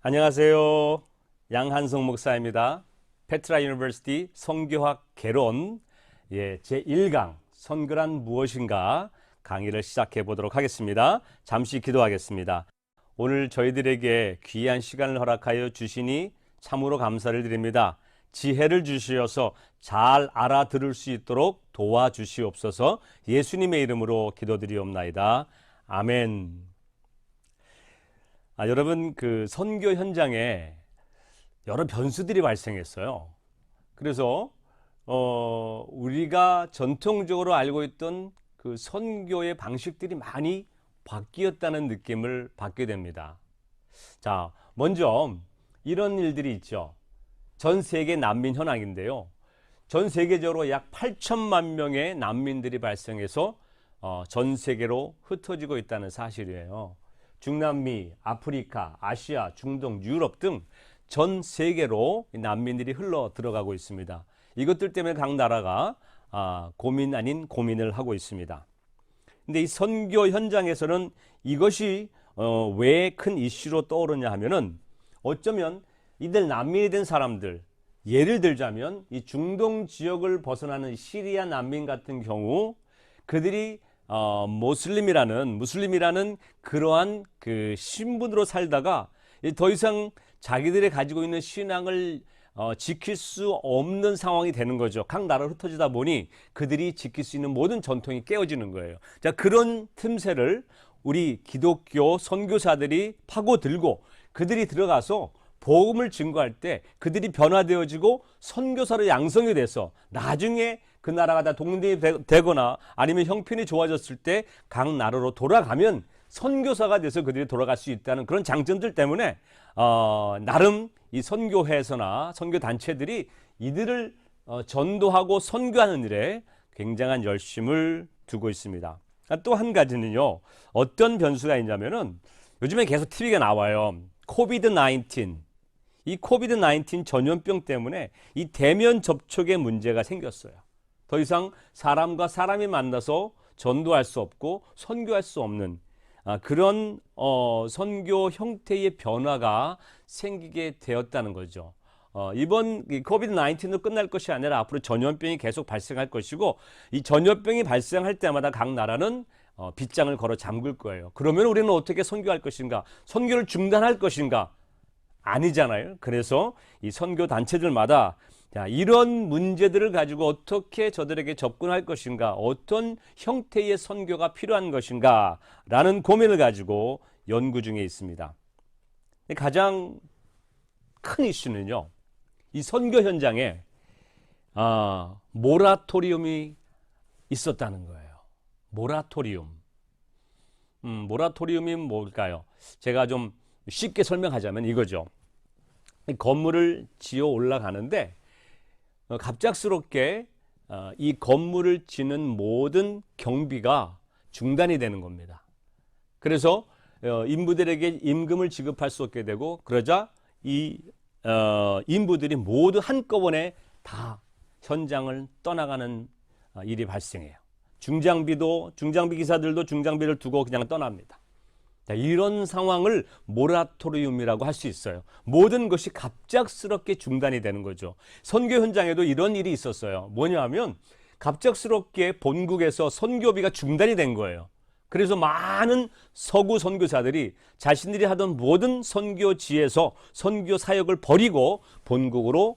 안녕하세요. 양한성 목사입니다. 페트라 유니버시티 선교학 개론 제1강 선교란 무엇인가 강의를 시작해 보도록 하겠습니다. 잠시 기도하겠습니다. 오늘 저희들에게 귀한 시간을 허락하여 주시니 참으로 감사를 드립니다. 지혜를 주시어서 잘 알아들을 수 있도록 도와주시옵소서. 예수님의 이름으로 기도드리옵나이다. 아멘. 여러분, 그 선교 현장에 여러 변수들이 발생했어요. 그래서 우리가 전통적으로 알고 있던 그 선교의 방식들이 많이 바뀌었다는 느낌을 받게 됩니다. 자, 먼저 이런 일들이 있죠. 전 세계 난민 현황인데요. 전 세계적으로 약 8천만 명의 난민들이 발생해서 전 세계로 흩어지고 있다는 사실이에요. 중남미, 아프리카, 아시아, 중동, 유럽 등 전 세계로 난민들이 흘러 들어가고 있습니다. 이것들 때문에 각 나라가 고민 아닌 고민을 하고 있습니다. 근데 이 선교 현장에서는 이것이 왜 큰 이슈로 떠오르냐 하면은 어쩌면 이들 난민이 된 사람들, 예를 들자면 이 중동 지역을 벗어나는 시리아 난민 같은 경우 그들이 무슬림이라는 그러한 그 신분으로 살다가 더 이상 자기들이 가지고 있는 신앙을 지킬 수 없는 상황이 되는 거죠. 각 나라로 흩어지다 보니 그들이 지킬 수 있는 모든 전통이 깨어지는 거예요. 자, 그런 틈새를 우리 기독교 선교사들이 파고들고 그들이 들어가서 복음을 증거할 때 그들이 변화되어지고 선교사로 양성이 돼서 나중에 그 나라가 다 독립이 되거나 아니면 형편이 좋아졌을 때 각 나라로 돌아가면 선교사가 돼서 그들이 돌아갈 수 있다는 그런 장점들 때문에 나름 이 선교회에서나 선교단체들이 이들을 전도하고 선교하는 일에 굉장한 열심을 두고 있습니다. 또 한 가지는요. 어떤 변수가 있냐면은 요즘에 계속 TV가 나와요. 코비드-19. 이 코비드-19 전염병 때문에 이 대면 접촉에 문제가 생겼어요. 더 이상 사람과 사람이 만나서 전도할 수 없고 선교할 수 없는 그런 선교 형태의 변화가 생기게 되었다는 거죠. 이번 코비드-19도 끝날 것이 아니라 앞으로 전염병이 계속 발생할 것이고 이 전염병이 발생할 때마다 각 나라는 빗장을 걸어 잠글 거예요. 그러면 우리는 어떻게 선교할 것인가? 선교를 중단할 것인가? 아니잖아요. 그래서 이 선교 단체들마다 이런 문제들을 가지고 어떻게 저들에게 접근할 것인가, 어떤 형태의 선교가 필요한 것인가 라는 고민을 가지고 연구 중에 있습니다. 가장 큰 이슈는요, 이 선교 현장에 모라토리움이 있었다는 거예요. 모라토리움. 모라토리움이 뭘까요? 제가 좀 쉽게 설명하자면 이거죠. 건물을 지어 올라가는데 갑작스럽게 이 건물을 지는 모든 경비가 중단이 되는 겁니다. 그래서 인부들에게 임금을 지급할 수 없게 되고 그러자 이 인부들이 모두 한꺼번에 다 현장을 떠나가는 일이 발생해요. 중장비 기사들도 중장비를 두고 그냥 떠납니다. 자, 이런 상황을 모라토리움이라고 할 수 있어요. 모든 것이 갑작스럽게 중단이 되는 거죠. 선교 현장에도 이런 일이 있었어요. 뭐냐면 갑작스럽게 본국에서 선교비가 중단이 된 거예요. 그래서 많은 서구 선교사들이 자신들이 하던 모든 선교지에서 선교 사역을 버리고 본국으로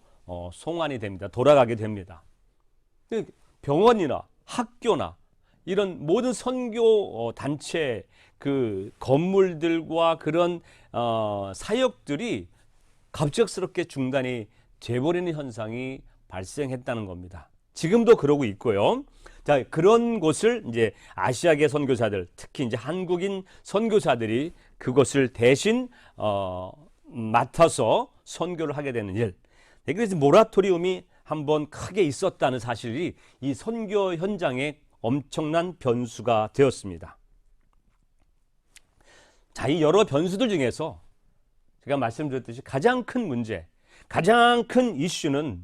송환이 됩니다. 돌아가게 됩니다. 병원이나 학교나 이런 모든 선교 단체 그 건물들과 그런 사역들이 갑작스럽게 중단이 돼버리는 현상이 발생했다는 겁니다. 지금도 그러고 있고요. 자, 그런 곳을 이제 아시아계 선교사들, 특히 이제 한국인 선교사들이 그것을 대신 맡아서 선교를 하게 되는 일. 그래서 모라토리움이 한번 크게 있었다는 사실이 이 선교 현장에 엄청난 변수가 되었습니다. 자, 이 여러 변수들 중에서 제가 말씀드렸듯이 가장 큰 문제, 가장 큰 이슈는